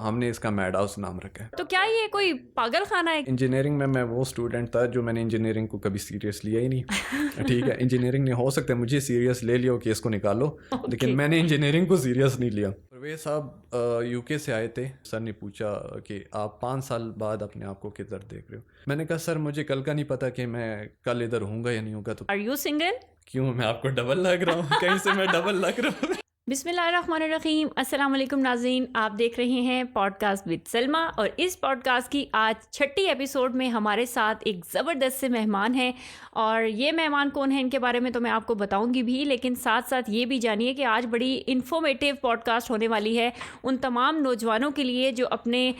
ہم نے اس کا میڈ ہاؤس نام رکھا ہے. تو کیا یہ کوئی پاگل خانہ ہے؟ انجینئرنگ میں وہ اسٹوڈنٹ تھا جو میں نے انجینئرنگ کو کبھی سیریس لیا ہی نہیں. ٹھیک ہے, انجینئرنگ نے ہو سکتا ہے مجھے سیریس لے لیا ہو کہ اس کو نکالو, لیکن میں نے انجینئرنگ کو سیریس نہیں لیا. پرویز صاحب یو کے سے آئے تھے. سر نے پوچھا کہ آپ 5 سال بعد اپنے آپ کو کدھر دیکھ رہے ہو. میں نے کہا سر مجھے کل کا نہیں پتا کہ میں کل ادھر ہوں گا یا نہیں ہوگا. تو Are you single؟ کیوں میں آپ کو ڈبل لگ رہا ہوں؟ کہیں سے میں ڈبل لگ رہا ہوں؟ بسم اللہ الرحمن الرحیم. السلام علیکم ناظرین, آپ دیکھ رہے ہیں پوڈ کاسٹ وتھ سلمیٰ, اور اس پوڈ کاسٹ کی آج 6 ایپیسوڈ میں ہمارے ساتھ ایک زبردست سے مہمان ہیں. اور یہ مہمان کون ہیں ان کے بارے میں تو میں آپ کو بتاؤں گی بھی, لیکن ساتھ ساتھ یہ بھی جانیے کہ آج بڑی انفارمیٹیو پوڈ کاسٹ ہونے والی ہے ان تمام نوجوانوں کے لیے جو اپنے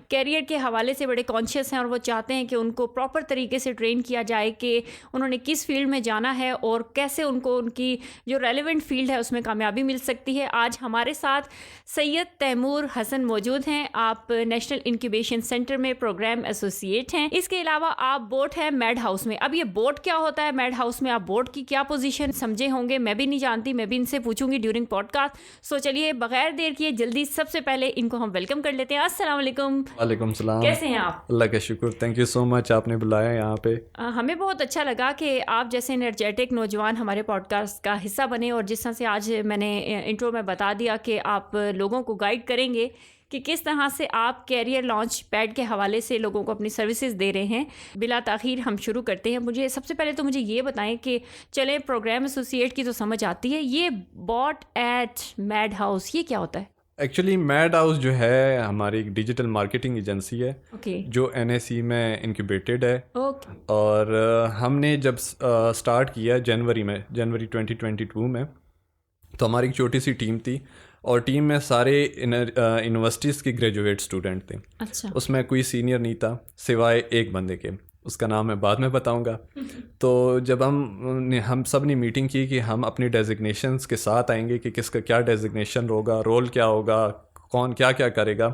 کیریئر کے حوالے سے بڑے کانشیس ہیں اور وہ چاہتے ہیں کہ ان کو پراپر طریقے سے ٹرین کیا جائے کہ انہوں نے کس فیلڈ میں جانا ہے اور کیسے ان کو ان کی جو ریلیونٹ فیلڈ ہے اس میں کامیابی مل سکتی ہے. آج ہمارے ساتھ سید تیمور حسن موجود ہیں. آپ نیشنل انکیوبیشن سینٹر میں پروگرام ایسوسیٹ ہیں. اس کے علاوہ آپ بوٹ ہیں میڈ ہاؤس میں. اب یہ بوٹ کیا ہوتا ہے, میڈ ہاؤس میں آپ بوٹ کی کیا پوزیشن سمجھے ہوں گے, میں بھی نہیں جانتی, میں بھی ان سے پوچھوں گی ڈیورنگ پوڈ کاسٹ. سو چلیے بغیر دیر کیے جلدی سب سے پہلے ان کو ہم ویلکم کر لیتے ہیں. السلام علیکم. وعلیکم السلام. کیسے ہیں آپ؟ اللہ کا شکر, تھینک یو سو مچ, آپ نے بلایا یہاں پہ. ہمیں بہت اچھا لگا کہ آپ جیسے انرجیٹک نوجوان ہمارے پوڈ کاسٹ کا حصہ بنے, اور جس طرح سے آج میں نے انٹرو میں بتا دیا کہ آپ لوگوں کو گائیڈ کریں گے کہ کس طرح سے آپ کیریئر لانچ پیڈ کے حوالے سے لوگوں کو اپنی سروسز دے رہے ہیں. بلا تاخیر ہم شروع کرتے ہیں. مجھے سب سے پہلے تو مجھے یہ بتائیں کہ چلیں پروگرام ایسوسیٹ کی تو سمجھ آتی ہے, یہ بوٹ ایٹ میڈ ہاؤس یہ کیا ہوتا ہے؟ ایکچولی میڈ ہاؤس جو ہے ہماری ایک ڈیجیٹل مارکیٹنگ ایجنسی ہے جو NSE میں انکیوبیٹڈ ہے. اور ہم نے جب اسٹارٹ کیا جنوری 2022 میں, تو ہماری ایک چھوٹی سی ٹیم تھی, اور ٹیم میں سارے یونیورسٹیز کے گریجویٹ اسٹوڈنٹ تھے. اچھا. اس میں کوئی سینئر نہیں تھا سوائے ایک بندے کے, اس کا نام میں بعد میں بتاؤں گا. تو جب ہم سب نے میٹنگ کی کہ ہم اپنی ڈیزگنیشنز کے ساتھ آئیں گے کہ کس کا کیا ڈیزگنیشن ہوگا, رول کیا ہوگا, کون کیا کیا کرے گا,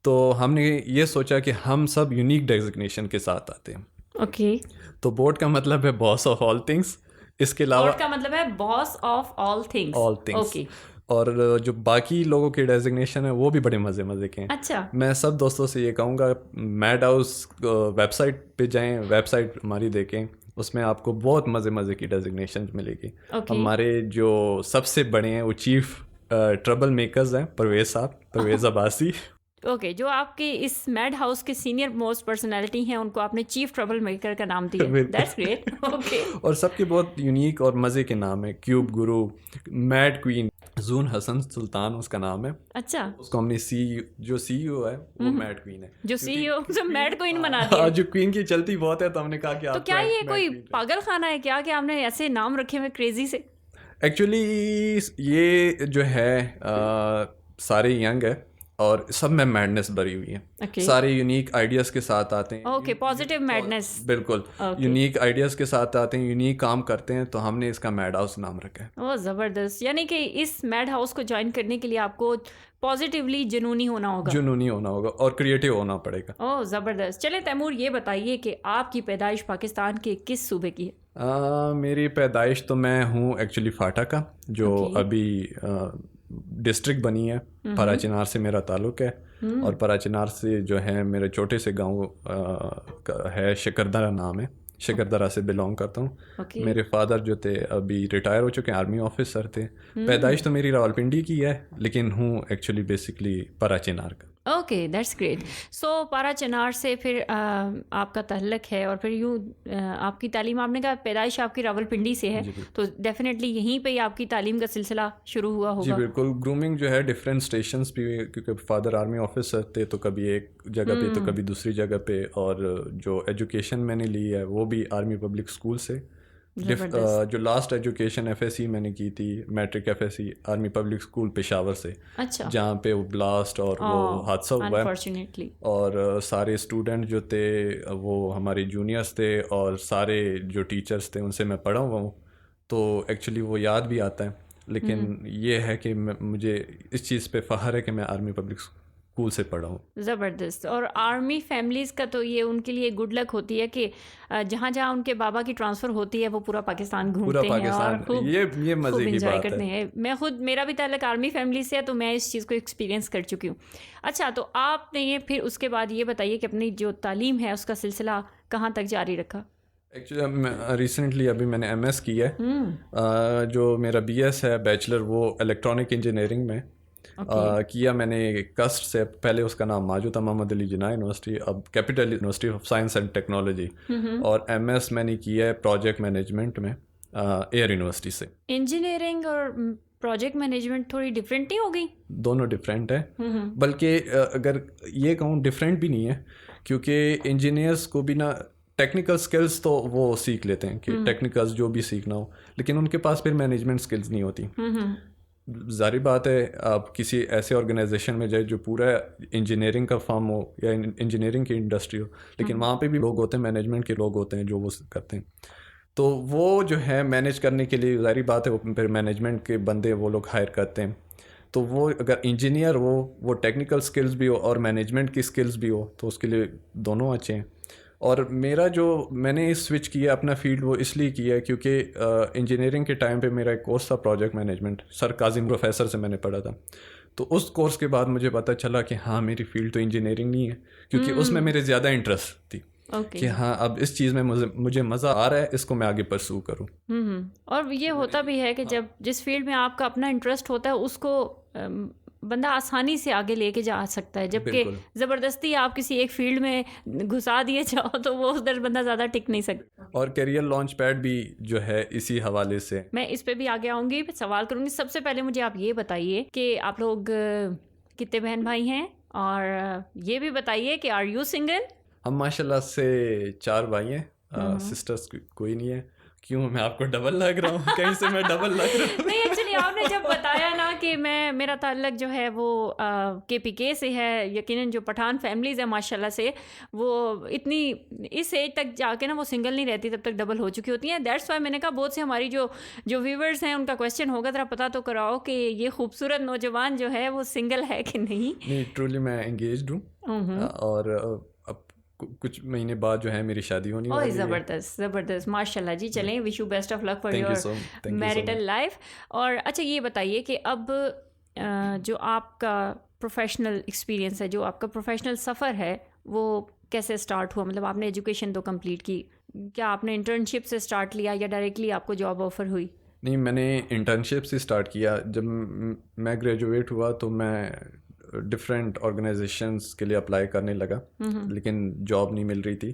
تو ہم نے یہ سوچا کہ ہم سب یونیک ڈیزگنیشن کے ساتھ آتے ہیں. اوکے. تو بورڈ کا مطلب ہے باس آف آل تھنگس. اس کے علاوہ بورڈ کا مطلب ہے boss of all things. All things. اور جو باقی لوگوں کے ڈیزگنیشن ہیں وہ بھی بڑے مزے کے ہیں. اچھا. میں سب دوستوں سے یہ کہوں گا میڈ ہاؤس ویب سائٹ پہ جائیں, ویب سائٹ ہماری دیکھیں, اس میں آپ کو بہت مزے کی ڈیزگنیشن ملے گی. ہمارے جو سب سے بڑے ہیں وہ چیف ٹربل میکرز ہیں پرویز عباسی. اوکے. جو آپ کے اس میڈ ہاؤس کے سینئر موسٹ پرسنالٹی ہیں ان کو آپ نے چیف ٹربل میکر کا نام دیا. That's great. اوکے. اور سب کے بہت یونیک اور مزے کے نام ہیں. کیوب گرو, میڈ کوئین, زون حسن سلطان اس کا نام ہے. اچھا. اس کو ہم نے جو سی ای او ہے وہ میڈ کوئین ہے. جو سی ای او جو میڈ کوئین بنا دیا, جو کوئین کی چلتی بہت ہے, تو ہم نے کہا کہ تو کیا یہ کوئی پاگل خانہ ہے کیا کہ آپ نے ایسے نام رکھے ہوئے کریزی سے؟ ایکچولی یہ جو ہے سارے ینگ ہے اور سب میں میڈنس بھری ہوئی ہے. سارے یونیک آئیڈیاز کے ساتھ آتے ہیں. اوکے. Positive madness. بالکل. یونیک آئیڈیاز کے ساتھ آتے ہیں, یونیک کام کرتے ہیں, تو ہم نے اس کا میڈ ہاؤس نام رکھا ہے. اوہ زبردست. یعنی کہ اس میڈ ہاؤس کو جوائن کرنے کے لیے آپ کو پازیٹیولی جنونی ہونا ہوگا اور کریٹیو ہونا پڑے گا. اوہ زبردست. چلیں تیمور یہ بتائیے کہ آپ کی پیدائش پاکستان کے کس صوبے کی ہے؟ میری پیدائش تو میں ہوں ایکچولی فاٹا کا, جو ابھی ڈسٹرکٹ بنی ہے. پرا چنار سے میرا تعلق ہے, اور پرا چنار سے جو ہے میرے چھوٹے سے گاؤں ہے شکردرہ نام ہے, شکردرہ سے بلونگ کرتا ہوں. میرے فادر جو تھے ابھی ریٹائر ہو چکے ہیں, آرمی آفیسر تھے. پیدائش تو میری راولپنڈی کی ہے, لیکن ہوں ایکچولی بیسکلی پرا چنار کا. اوکے. That's great. سو پارا چنار سے پھر آپ کا تعلق ہے, اور پھر یوں آپ کی تعلیم, آپ نے کہا پیدائش آپ کی راولپنڈی سے ہے, تو ڈیفینیٹلی یہیں پہ آپ کی تعلیم کا سلسلہ شروع ہوا ہوگا. جی بالکل. گرومنگ جو ہے ڈفرینٹ اسٹیشنس بھی, کیونکہ فادر آرمی آفیسر تھے, تو کبھی ایک جگہ پہ تو کبھی دوسری جگہ پہ. اور جو ایجوکیشن میں نے لی ہے وہ بھی آرمی پبلک اسکول سے. جو لاسٹ ایجوکیشن FSC میں نے کی تھی, matric FSC army public school Peshawar سے, جہاں پہ وہ بلاسٹ اور وہ حادثہ ہوا ہے. اور سارے اسٹوڈنٹ جو تھے وہ ہمارے جونیئرس تھے, اور سارے جو ٹیچرس تھے ان سے میں پڑھا ہوا ہوں, تو ایکچولی وہ یاد بھی آتا ہے. لیکن یہ ہے کہ مجھے اس چیز پہ فخر ہے کہ میں آرمی پبلک اسکول سے پڑھا ہوں. زبردست. اور آرمی فیملیز کا تو یہ ان کے لیے گڈ لک ہوتی ہے کہ جہاں جہاں ان کے بابا کی ٹرانسفر ہوتی ہے وہ پورا پاکستان گھومتے ہیں اور خوب یہ مزے کی انجوائے بات کرتے ہیں. میں خود, میرا بھی تعلق آرمی فیملی سے ہے تو میں اس چیز کو ایکسپیرینس کر چکی ہوں. اچھا, تو آپ نے یہ پھر اس کے بعد یہ بتائیے کہ اپنی جو تعلیم ہے اس کا سلسلہ کہاں تک جاری رکھا؟ ایکچولی ریسنٹلی ابھی میں نے ایم ایس کی ہے. جو میرا بی ایس ہے بیچلر وہ الیکٹرانک انجینئرنگ میں کیا میں نے کسٹ سے. پہلے اس کا نام ماجو تھا, محمد علی جناح یونیورسٹی, اب capital university of science and technology. اور ایم ایس میں نے کیا ہے پروجیکٹ مینجمنٹ میں ایئر یونیورسٹی سے. انجینئرنگ اور پروجیکٹ مینجمنٹ تھوڑی ڈفرینٹ نہیں ہو گئی؟ دونوں ڈفرینٹ ہے, بلکہ اگر یہ کہوں ڈفرینٹ بھی نہیں ہے, کیونکہ انجینئرس کو بھی نا ٹیکنیکل سکلز تو وہ سیکھ لیتے ہیں کہ ٹیکنیکلز جو بھی سیکھنا ہو, لیکن ان کے پاس پھر مینجمنٹ سکلز نہیں ہوتی. ظاہری بات ہے, آپ کسی ایسے آرگنائزیشن میں جائے جو پورا انجینئرنگ کا فارم ہو یا انجینئرنگ کی انڈسٹری ہو, لیکن وہاں پہ بھی لوگ ہوتے ہیں, مینجمنٹ کے لوگ ہوتے ہیں جو وہ کرتے ہیں. تو وہ جو ہے مینیج کرنے کے لیے ظاہری بات ہے وہ پھر مینجمنٹ کے بندے وہ لوگ ہائر کرتے ہیں. تو وہ اگر انجینئر ہو, وہ ٹیکنیکل سکلز بھی ہو اور مینجمنٹ کی سکلز بھی ہو, تو اس کے لیے دونوں اچھے ہیں. اور میرا جو میں نے اس سوئچ کیا اپنا فیلڈ وہ اس لیے کیا ہے کیونکہ انجینئرنگ کے ٹائم پہ میرا ایک کورس تھا پروجیکٹ مینجمنٹ, سر کاظم پروفیسر سے میں نے پڑھا تھا. تو اس کورس کے بعد مجھے پتہ چلا کہ ہاں میری فیلڈ تو انجینئرنگ نہیں ہے, کیونکہ اس میں میرے زیادہ انٹرسٹ تھی کہ ہاں اب اس چیز میں مجھے مزہ آ رہا ہے, اس کو میں آگے پرسو کروں. اور یہ ہوتا بھی ہے کہ جب جس فیلڈ میں آپ کا اپنا انٹرسٹ ہوتا ہے اس کو بندہ آسانی سے آگے لے کے جا سکتا ہے, جبکہ زبردستی آپ کسی ایک فیلڈ میں گھسا دیے جاؤ تو وہ ادھر بندہ زیادہ ٹک نہیں سکتا. اور کیریئر لانچ پیڈ بھی جو ہے اسی حوالے سے, میں اس پہ بھی آگے آؤں گی, سوال کروں گی. سب سے پہلے مجھے آپ یہ بتائیے کہ آپ لوگ کتنے بہن بھائی ہیں, اور یہ بھی بتائیے کہ آر یو سنگل؟ ہم ماشاء اللہ سے 4 بھائی ہیں, سسٹرس کوئی نہیں ہے. کیوں, میں آپ کو ڈبل لگ رہا ہوں؟ کہیں سے میں ڈبل لگ رہا ہوں؟ نہیں, ایکچولی آپ نے جب بتایا نا کہ میرا تعلق جو ہے وہ کے پی کے سے ہے, یقیناً جو پٹھان فیملیز ہیں ماشاء اللہ سے وہ اتنی اس ایج تک جا کے نا وہ سنگل نہیں رہتی, تب تک ڈبل ہو چکی ہوتی ہیں. دیٹس وائی میں نے کہا بہت سے ہماری جو ویورز ہیں ان کا کویشچن ہوگا, ذرا پتہ تو کراؤ کہ یہ خوبصورت نوجوان جو ہے وہ سنگل ہے کہ نہیں. نہیں, ٹرولی میں انگیجڈ ہوں, اور کچھ مہینے بعد جو ہے میری شادی ہونی والی ہے. زبردست زبردست, ماشاء اللہ جی. چلیں, wish you best of luck for your marital life. اور اچھا یہ بتائیے کہ اب جو آپ کا پروفیشنل ایکسپیرینس ہے, جو آپ کا پروفیشنل سفر ہے, وہ کیسے اسٹارٹ ہوا؟ مطلب آپ نے ایجوکیشن تو کمپلیٹ کی, کیا آپ نے انٹرنشپ سے اسٹارٹ لیا یا ڈائریکٹلی آپ کو جاب آفر ہوئی؟ نہیں, میں نے انٹرنشپ سے اسٹارٹ کیا. جب میں گریجویٹ ہوا تو میں ڈفرینٹ آرگنائزیشنس کے لیے اپلائی کرنے لگا, لیکن جاب نہیں مل رہی تھی,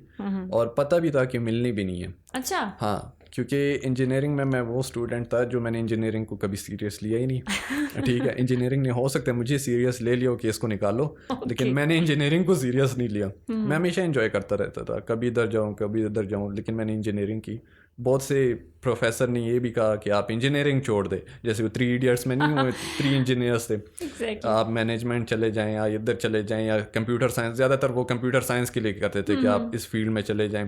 اور پتہ بھی تھا کہ ملنی بھی نہیں ہے. اچھا. ہاں, کیونکہ انجینئرنگ میں وہ اسٹوڈنٹ تھا جو میں نے انجینئرنگ کو کبھی سیریس لیا ہی نہیں. ٹھیک ہے, انجینئرنگ نے ہو سکتا ہے مجھے سیریس لے لیا کہ اس کو نکالو, لیکن میں نے انجینئرنگ کو سیریس نہیں لیا. میں ہمیشہ انجوائے کرتا رہتا تھا, کبھی ادھر جاؤں کبھی ادھر جاؤں, لیکن میں نے انجینئرنگ کی. بہت سے پروفیسر نے یہ بھی کہا کہ آپ انجینئرنگ چھوڑ دیں, جیسے وہ 3 ایڈیٹس میں نہیں ہوئے 3 انجینئرس تھے, آپ مینجمنٹ چلے جائیں یا ادھر چلے جائیں یا کمپیوٹر سائنس, زیادہ تر وہ کمپیوٹر سائنس کے لیے کہتے تھے کہ آپ اس فیلڈ میں چلے جائیں.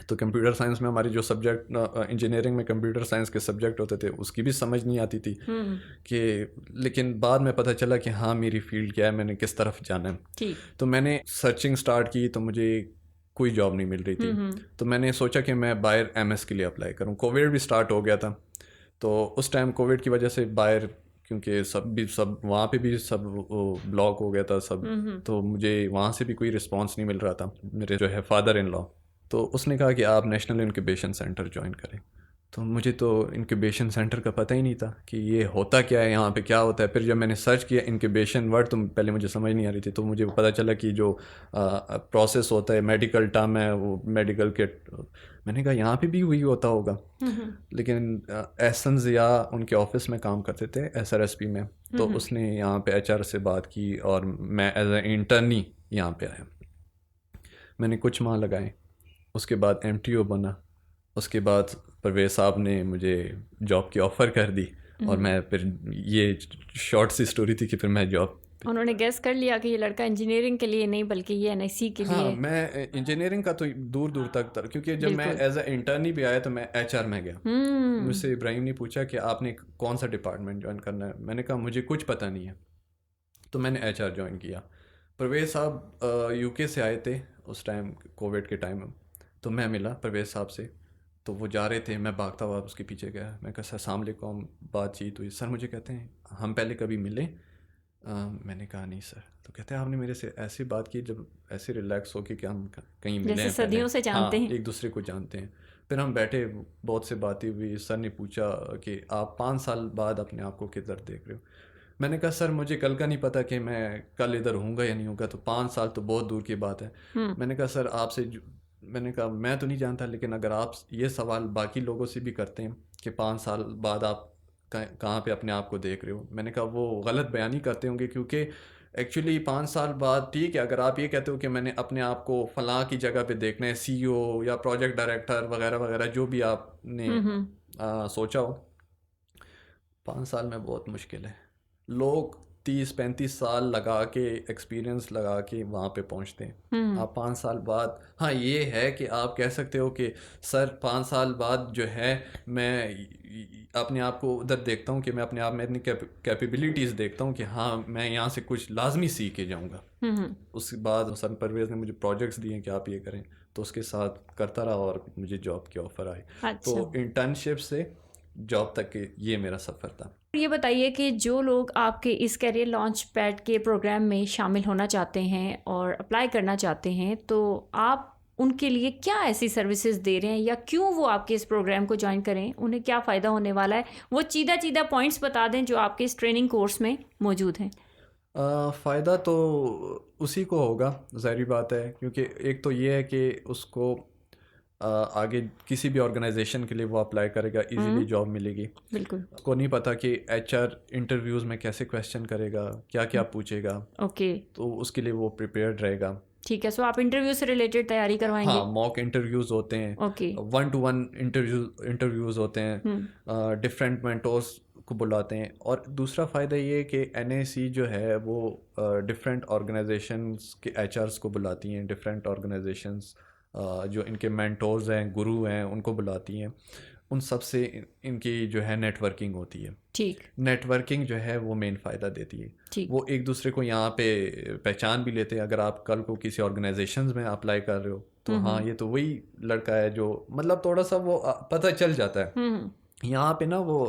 تو کمپیوٹر سائنس میں ہماری جو سبجیکٹ, انجینئرنگ میں کمپیوٹر سائنس کے سبجیکٹ ہوتے تھے, اس کی بھی سمجھ نہیں آتی تھی کہ, لیکن بعد میں پتہ چلا کہ ہاں میری فیلڈ کیا ہے, میں نے کس طرف جانا ہے. تو میں نے سرچنگ اسٹارٹ کی تو مجھے کوئی جاب نہیں مل رہی تھی. تو میں نے سوچا کہ میں باہر ایم ایس کے لیے اپلائی کروں. کووڈ بھی اسٹارٹ ہو گیا تھا, تو اس ٹائم کووڈ کی وجہ سے باہر, کیونکہ سب وہاں پہ بھی سب بلاک ہو گیا تھا سب, تو مجھے وہاں سے بھی کوئی رسپانس نہیں مل رہا تھا. میرے جو ہے فادر ان لا, تو اس نے کہا کہ آپ نیشنل انکیوبیشن سینٹر جوائن کریں. تو مجھے تو انکیوبیشن سینٹر کا پتہ ہی نہیں تھا کہ یہ ہوتا کیا ہے, یہاں پہ کیا ہوتا ہے. پھر جب میں نے سرچ کیا انکیوبیشن ورڈ, تو پہلے مجھے سمجھ نہیں آ رہی تھی, تو مجھے پتہ چلا کہ جو پروسیس ہوتا ہے, میڈیکل ٹرم ہے, وہ میڈیکل کٹ, میں نے کہا یہاں پہ بھی وہی ہوتا ہوگا. لیکن احسن ضیاء ان کے آفس میں کام کرتے تھے SRSP میں, تو اس نے یہاں پہ HR سے بات کی اور میں ایز اے انٹرنی یہاں پہ آیا. میں نے کچھ ماہ لگائے, اس کے بعد MTO بنا, اس کے بعد پرویز صاحب نے مجھے جاب کی آفر کر دی, اور میں پھر, یہ شارٹ سی سٹوری تھی کہ پھر میں جاب, انہوں نے گیس کر لیا کہ یہ لڑکا انجینئرنگ کے لیے نہیں بلکہ یہ NIC کے لیے. ہاں, میں انجینئرنگ کا تو دور دور تک تھا, کیونکہ جب میں ایز اے انٹرنی بھی آیا تو میں HR میں گیا. مجھ سے ابراہیم نے پوچھا کہ آپ نے کون سا ڈپارٹمنٹ جوائن کرنا ہے. میں نے کہا مجھے کچھ پتہ نہیں ہے, تو میں نے HR جوائن کیا. پرویز صاحب UK سے آئے تھے اس ٹائم, کووڈ کے ٹائم, تو میں ملا پرویز صاحب سے. تو وہ جا رہے تھے, میں بھاگتا ہوا اس کے پیچھے گیا. میں کہا سر السلام علیکم, بات چیت ہوئی. سر مجھے کہتے ہیں ہم پہلے کبھی ملے؟ میں نے کہا نہیں سر. تو کہتے ہیں آپ نے میرے سے ایسی بات کی جب ایسے ریلیکس ہو کے کہ ہم کہیں ملے ہیں, صدیوں سے جانتے ہیں, ایک دوسرے کو جانتے ہیں. پھر ہم بیٹھے, بہت سے باتیں ہوئی. سر نے پوچھا کہ آپ 5 سال بعد اپنے آپ کو کدھر دیکھ رہے ہو؟ میں نے کہا سر مجھے کل کا نہیں پتا کہ میں کل ادھر ہوں گا یا نہیں ہوں گا, تو 5 سال تو بہت دور کی بات ہے. میں نے کہا سر آپ سے, میں نے کہا میں تو نہیں جانتا, لیکن اگر آپ یہ سوال باقی لوگوں سے بھی کرتے ہیں کہ 5 سال بعد آپ کہاں پہ اپنے آپ کو دیکھ رہے ہو, میں نے کہا وہ غلط بیانی کرتے ہوں گے, کیونکہ ایکچولی 5 سال بعد ٹھیک ہے اگر آپ یہ کہتے ہو کہ میں نے اپنے آپ کو فلاں کی جگہ پہ دیکھنا ہے, CEO یا پروجیکٹ ڈائریکٹر وغیرہ وغیرہ جو بھی آپ نے سوچا ہو, 5 سال میں بہت مشکل ہے. لوگ 30-35 سال لگا کے, ایکسپیرئنس لگا کے وہاں پہ پہنچتے ہیں. آپ 5 سال بعد, ہاں یہ ہے کہ آپ کہہ سکتے ہو کہ سر 5 سال بعد جو ہے میں اپنے آپ کو ادھر دیکھتا ہوں کہ میں اپنے آپ میں اتنی کیپیبلٹیز دیکھتا ہوں کہ ہاں میں یہاں سے کچھ لازمی سیکھ کے جاؤں گا. اس کے بعد سر پرویز نے مجھے پروجیکٹس دیے کہ آپ یہ کریں, تو اس کے ساتھ کرتا رہا اور مجھے جاب کی آفر آئی. تو انٹرنشپ سے جاب تک کے یہ میرا سفر تھا. یہ بتائیے کہ جو لوگ آپ کے اس کیریئر لانچ پیڈ کے پروگرام میں شامل ہونا چاہتے ہیں اور اپلائی کرنا چاہتے ہیں, تو آپ ان کے لیے کیا ایسی سروسز دے رہے ہیں, یا کیوں وہ آپ کے اس پروگرام کو جوائن کریں, انہیں کیا فائدہ ہونے والا ہے, وہ چیدہ پوائنٹس بتا دیں جو آپ کے اس ٹریننگ کورس میں موجود ہیں. فائدہ تو اسی کو ہوگا, ظاہری بات ہے, کیونکہ ایک تو یہ ہے کہ اس کو آگے کسی بھی آرگنائزیشن کے لیے وہ اپلائی کرے گا, ایزیلی جاب ملے گی. بالکل. اس کو نہیں پتا کہ HR انٹرویوز میں کیسے کویشچن کرے گا, کیا کیا پوچھے گا. اوکے. تو اس کے لیے وہ پریپیئرڈ رہے گا. ٹھیک ہے. سو آپ انٹرویو سے ریلیٹڈ تیاری کروائیں گے؟ ہاں, موک انٹرویوز ہوتے ہیں, 1-to-1 انٹرویوز ہوتے ہیں, ڈفرینٹ مینٹورس کو بلاتے ہیں. اور دوسرا فائدہ یہ ہے کہ NIC جو ہے وہ ڈفرینٹ آرگنائزیشنس کے HRs کو بلاتی ہیں, ڈفرینٹ آرگنائزیشنس جو ان کے مینٹورز ہیں, گرو ہیں, ان کو بلاتی ہیں. ان سب سے ان کی جو ہے نیٹ ورکنگ ہوتی ہے. ٹھیک. نیٹ ورکنگ جو ہے وہ مین فائدہ دیتی ہے. وہ ایک دوسرے کو یہاں پہ پہچان بھی لیتے ہیں. اگر آپ کل کو کسی آرگنائزیشنز میں اپلائی کر رہے ہو تو ہاں یہ تو وہی لڑکا ہے جو, مطلب تھوڑا سا وہ پتہ چل جاتا ہے. یہاں پہ نا وہ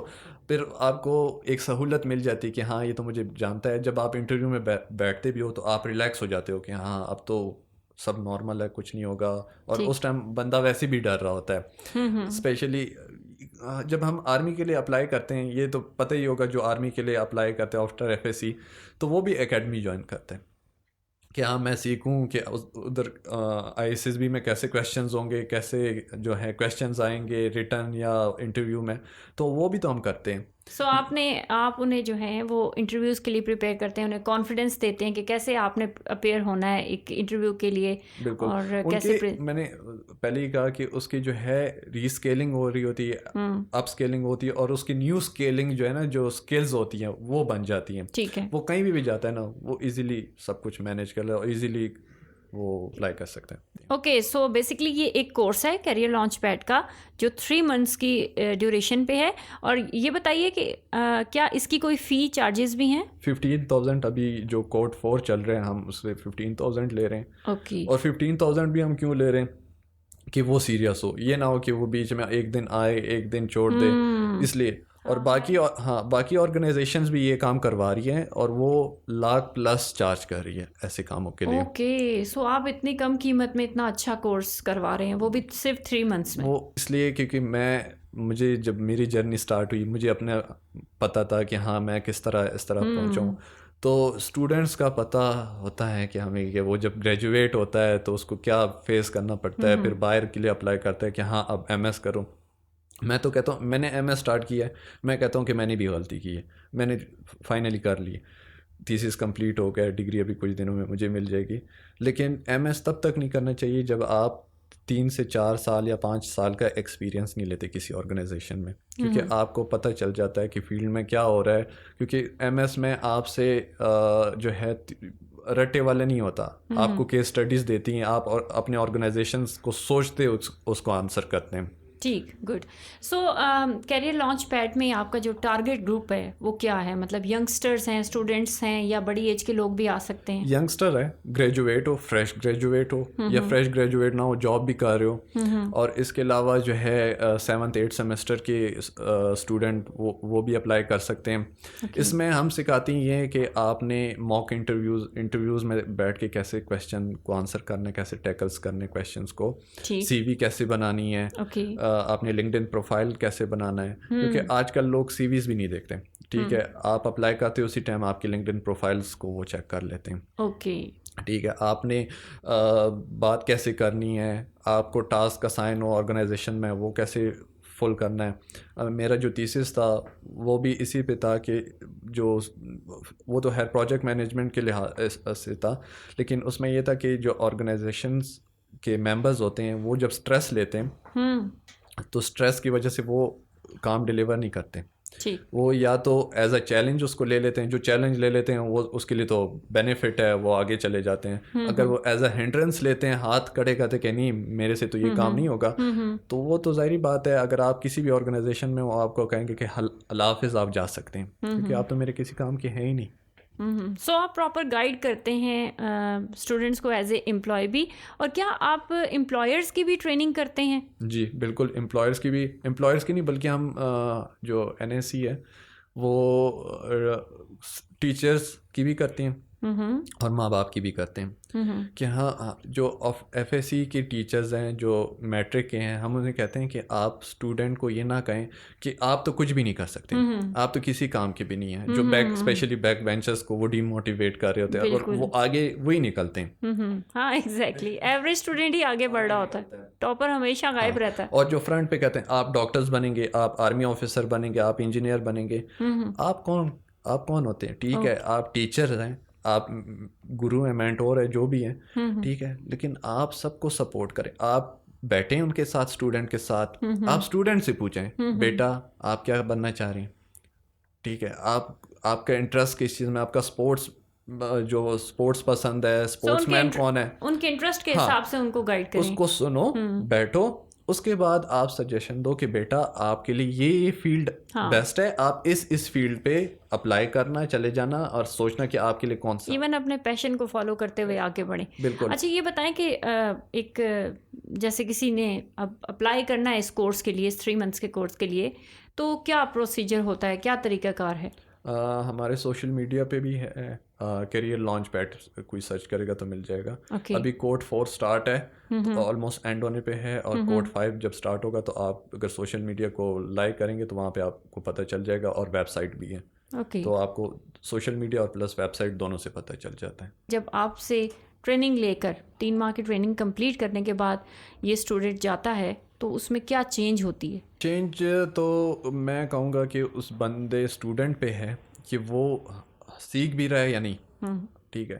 پھر آپ کو ایک سہولت مل جاتی ہے کہ ہاں یہ تو مجھے جانتا ہے. جب آپ انٹرویو میں بیٹھتے بھی ہو تو آپ ریلیکس ہو جاتے ہو کہ ہاں اب تو سب نارمل ہے, کچھ نہیں ہوگا. اور اس ٹائم بندہ ویسے بھی ڈر رہا ہوتا ہے, اسپیشلی جب ہم آرمی کے لیے اپلائی کرتے ہیں. یہ تو پتہ ہی ہوگا جو آرمی کے لیے اپلائی کرتے ہیں آفٹر FSC, تو وہ بھی اکیڈمی جوائن کرتے ہیں کہ ہاں میں سیکھوں کہ ادھر ISSB میں کیسے کویشچنز ہوں گے, کیسے جو ہے کویشچنز آئیں گے ریٹرن یا انٹرویو میں, تو وہ بھی تو ہم کرتے ہیں. سو آپ انہیں جو ہیں وہ انٹرویوز کے لیے پریپیئر کرتے ہیں, انہیں کانفیڈنس دیتے ہیں کہ کیسے آپ نے اپیئر ہونا ہے ایک انٹرویو کے لیے. بالکل. اور کیسے میں نے پہلے ہی کہا کہ اس کی جو ہے ری اسکیلنگ ہو رہی ہوتی ہے, اپ اسکیلنگ ہوتی ہے, اور اس کی نیو اسکیلنگ جو ہے نا, جو اسکلز ہوتی ہیں وہ بن جاتی ہیں. ٹھیک ہے. وہ کہیں بھی جاتا ہے نا, وہ ایزیلی سب کچھ مینیج کر لے اور ایزیلی وہ اپلائی کر سکتے ہیں. اوکے. سو بیسکلی یہ ایک کورس ہے کیریئر لانچ پیڈ کا جو 3 months کی ڈیوریشن پہ ہے. اور یہ بتائیے کہ کیا اس کی کوئی فی چارجز بھی ہیں؟ 15,000 ابھی جو کوڈ 4 چل رہے ہیں ہم اس سے 15,000 لے رہے ہیں. اوکے. اور 15,000 بھی ہم کیوں لے رہے ہیں کہ وہ سیریس ہو, یہ نہ ہو کہ وہ بیچ میں ایک دن آئے ایک دن چھوڑ دے, اس لیے. اور باقی آرگنائزیشنز بھی یہ کام کروا رہی ہیں اور وہ $1,00,000+ چارج کر رہی ہے ایسے کاموں کے لیے. اوکے. سو آپ اتنی کم قیمت میں اتنا اچھا کورس کروا رہے ہیں, وہ بھی صرف 3 months میں. وہ اس لیے کیونکہ مجھے جب میری جرنی سٹارٹ ہوئی مجھے اپنا پتہ تھا کہ ہاں میں کس طرح اس طرح پہنچاؤں. تو اسٹوڈنٹس کا پتہ ہوتا ہے کہ ہمیں کہ وہ جب گریجویٹ ہوتا ہے تو اس کو کیا فیس کرنا پڑتا ہے, پھر باہر کے لیے اپلائی کرتا ہے کہ ہاں اب MS کرو. میں تو کہتا ہوں میں نے MS اسٹارٹ کیا ہے, میں کہتا ہوں کہ میں نے بھی غلطی کی ہے. میں نے فائنلی کر لی, تھیسس کمپلیٹ ہو گیا, ڈگری ابھی کچھ دنوں میں مجھے مل جائے گی. لیکن MS تب تک نہیں کرنا چاہیے جب آپ 3 سے 4 سال یا 5 سال کا ایکسپیرینس نہیں لیتے کسی آرگنائزیشن میں, کیونکہ آپ کو پتہ چل جاتا ہے کہ فیلڈ میں کیا ہو رہا ہے. کیونکہ MS میں آپ سے جو ہے رٹے والے نہیں ہوتا, آپ کو کیس اسٹڈیز دیتی ہیں, آپ اپنے آرگنائزیشنس کو سوچتے اس کو آنسر کرتے ہیں. ٹھیک, گڈ. سو کیریئر لانچ پیڈ میں آپ کا جو ٹارگیٹ گروپ ہے وہ کیا ہے؟ مطلب ینگسٹرس ہیں, اسٹوڈنٹس ہیں, یا بڑی ایج کے لوگ بھی آ سکتے ہیں؟ ینگسٹر ہے, گریجویٹ ہو, فریش گریجویٹ ہو یا فریش گریجویٹ نہ ہو, جاب بھی کر رہے ہو, اور اس کے علاوہ جو ہے 7th 8th سیمسٹر کے اسٹوڈنٹ وہ بھی اپلائی کر سکتے ہیں. اس میں ہم سکھاتے ہیں یہ کہ آپ نے موک انٹرویوز میں بیٹھ کے کیسے کویشچن کو آنسر کرنا, کیسے ٹیکلس کرنے کویشچنس کو, سی وی کیسے بنانی ہے, آپ نے لنکڈ ان پروفائل کیسے بنانا ہے, کیونکہ آج کل لوگ سی ویز بھی نہیں دیکھتے. ٹھیک ہے, آپ اپلائی کرتے اسی ٹائم آپ کی لنکڈ ان پروفائلس کو وہ چیک کر لیتے ہیں. اوکے, ٹھیک ہے, آپ نے بات کیسے کرنی ہے, آپ کو ٹاسک اسائن ہو آرگنائزیشن میں وہ کیسے فل کرنا ہے. میرا جو تھیسس تھا وہ بھی اسی پہ تھا کہ جو وہ تو ہے پروجیکٹ مینجمنٹ کے لحاظ سے تھا, لیکن اس میں یہ تھا کہ جو آرگنائزیشنس کے ممبرز ہوتے ہیں وہ جب اسٹریس لیتے ہیں تو اسٹریس کی وجہ سے وہ کام ڈلیور نہیں کرتے. وہ یا تو ایز اے چیلنج اس کو لے لیتے ہیں, جو چیلنج لے لیتے ہیں وہ اس کے لیے تو بینیفٹ ہے, وہ آگے چلے جاتے ہیں. اگر وہ ایز اے ہنڈرنس لیتے ہیں, ہاتھ کھڑے کرتے کہ نہیں میرے سے تو یہ کام نہیں ہوگا, تو وہ تو ظاہری بات ہے. اگر آپ کسی بھی آرگنائزیشن میں وہ آپ کو کہیں گے کہ اللہ حافظ آپ جا سکتے ہیں, کیونکہ آپ تو میرے کسی کام کے ہیں ہی نہیں. سو آپ پراپر گائیڈ کرتے ہیں اسٹوڈنٹس کو ایز اے امپلائی بھی, اور کیا آپ امپلائرس کی بھی ٹریننگ کرتے ہیں؟ جی بالکل, امپلائرس کی نہیں بلکہ ہم جو NSE ہے وہ ٹیچرس کی بھی کرتے ہیں اور ماں باپ کی بھی کرتے ہیں. کہ ہاں جو FSC کے ٹیچرز ہیں جو میٹرک کے ہیں, ہم انہیں کہتے ہیں کہ آپ اسٹوڈنٹ کو یہ نہ کہیں کہ آپ تو کچھ بھی نہیں کر سکتے, آپ تو کسی کام کے بھی نہیں ہیں. جو اسپیشلی بیک بینچرس کو وہ ڈی موٹیویٹ کر رہے ہوتے ہیں اور وہ آگے وہی نکلتے ہیں. ہاں ایگزیکٹلی, ایوریج اسٹوڈنٹ ہی آگے بڑھ رہا ہوتا ہے, ٹاپر ہمیشہ غائب رہتا ہے. اور جو فرنٹ پہ کہتے ہیں آپ ڈاکٹرز بنیں گے, آپ آرمی آفیسر بنیں گے, آپ انجینئر بنیں گے, آپ کون ہوتے ہیں؟ ٹھیک ہے, آپ ٹیچر ہیں, آپ گرو ہیں, مینٹور ہے, جو بھی ہیں, ٹھیک ہے, لیکن آپ سب کو سپورٹ کریں. آپ بیٹھیں ان کے ساتھ, اسٹوڈنٹ کے ساتھ, آپ اسٹوڈنٹ سے پوچھیں بیٹا آپ کیا بننا چاہ رہے ہیں. ٹھیک ہے, آپ کا انٹرسٹ کس چیز میں, آپ کا اسپورٹس پسند ہے, اسپورٹس مین کون ہے, ان کے انٹرسٹ کے حساب سے ان کو گائیڈ کریں, اس کو سنو, بیٹھو, اس کے بعد آپ سجیشن دو کہ بیٹا آپ کے لیے یہ فیلڈ بیسٹ ہے, آپ اس فیلڈ پہ اپلائی کرنا, چلے جانا اور سوچنا کہ آپ کے لیے کون سا, ایون اپنے پیشن کو فالو کرتے ہوئے آگے بڑھیں. بالکل. اچھا یہ بتائیں کہ ایک جیسے کسی نے اب اپلائی کرنا ہے اس کورس کے لیے, اس 3 months کے کورس کے لیے, تو کیا پروسیجر ہوتا ہے, کیا طریقہ کار ہے؟ ہمارے سوشل میڈیا پہ بھی ہے, کیریئر لانچ پیڈ کوئی سرچ کرے گا تو مل جائے گا. ابھی کوٹ 4 اسٹارٹ ہے, آلموسٹ اینڈ ہونے پہ ہے, اور کوٹ 5 جب اسٹارٹ ہوگا تو آپ اگر سوشل میڈیا کو لائک کریں گے تو وہاں پہ آپ کو پتہ چل جائے گا, اور ویب سائٹ بھی ہے, تو آپ کو سوشل میڈیا اور پلس ویب سائٹ دونوں سے پتہ چل جاتا ہے. جب آپ سے ٹریننگ لے کر 3 ماہ کی ٹریننگ کمپلیٹ کرنے کے بعد یہ اسٹوڈنٹ جاتا ہے تو اس میں کیا چینج ہوتی ہے؟ چینج تو میں کہوں گا کہ اس بندے اسٹوڈنٹ پہ ہے کہ وہ سیکھ بھی رہا ہے یا نہیں. ٹھیک ہے,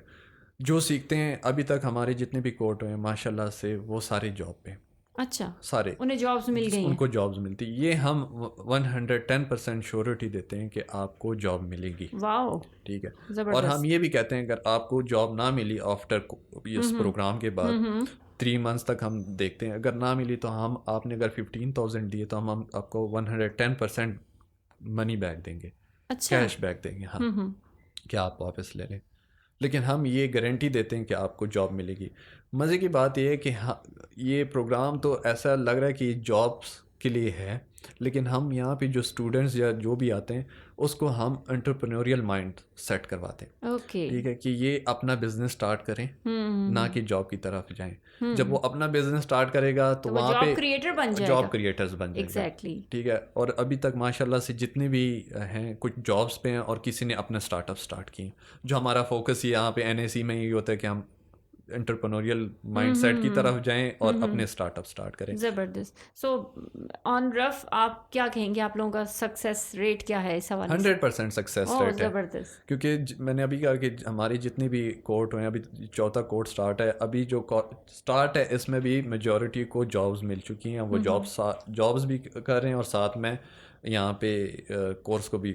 جو سیکھتے ہیں ابھی تک ہمارے جتنے بھی کوٹ ہوئے ہیں ماشاء اللہ سے وہ سارے جاب پہ. اچھا, سارے انہیں جابز مل گئی, ان کو جابز ملتی. یہ ہم 110% شیورٹی دیتے ہیں کہ آپ کو جاب ملے گی. واو, ٹھیک ہے, اور ہم یہ بھی کہتے ہیں اگر آپ کو جاب نہ ملی آفٹر اس پروگرام کے بعد 3 months تک ہم دیکھتے ہیں, اگر نہ ملی تو ہم آپ نے اگر 15,000 دیے تو ہم آپ کو 110% منی بیک دیں گے, کیش بیک دیں گے, ہاں کہ آپ واپس لے لیں. لیکن ہم یہ گارنٹی دیتے ہیں کہ آپ کو جاب ملے گی. مزے کی بات یہ ہے کہ یہ پروگرام تو ایسا لگ رہا ہے کہ جابس کے لیے ہے, لیکن ہم یہاں پہ جو اسٹوڈنٹس یا جو بھی آتے ہیں اس کو ہم انٹرپرینوریل مائنڈ سیٹ کرواتے ہیں. ٹھیک ہے, کہ یہ اپنا بزنس اسٹارٹ کریں, نہ کہ جاب کی طرف جائیں. جب وہ اپنا بزنس اسٹارٹ کرے گا تو وہاں پہ جاب کریٹرز بن جائیں گے. ٹھیک ہے, اور ابھی تک ماشاء اللہ سے جتنے بھی ہیں کچھ جابس پہ ہیں اور کسی نے اپنا اسٹارٹ اپ اسٹارٹ کیے. جو ہمارا فوکس یہاں پہ NSE میں یہ ہوتا ہے کہ ہم انٹرپرینوریل مائنڈ سیٹ کی طرف جائیں اور اپنے اسٹارٹ اپ اسٹارٹ کریں. زبردست. سو آن رف آپ کیا کہیں گے, آپ لوگوں کا سکسیس ریٹ کیا ہے اس حوالے سے؟ 100% سکسیس ریٹ ہے. زبردست. کیونکہ میں نے ابھی کہا کہ ہماری جتنی بھی کورٹ ہوئے ہیں, ابھی 4تھا کورٹ اسٹارٹ ہے, ابھی جو اسٹارٹ ہے اس میں بھی میجورٹی کو جابز مل چکی ہیں. وہ جابز بھی کر رہے ہیں اور ساتھ میں یہاں پہ کورس کو بھی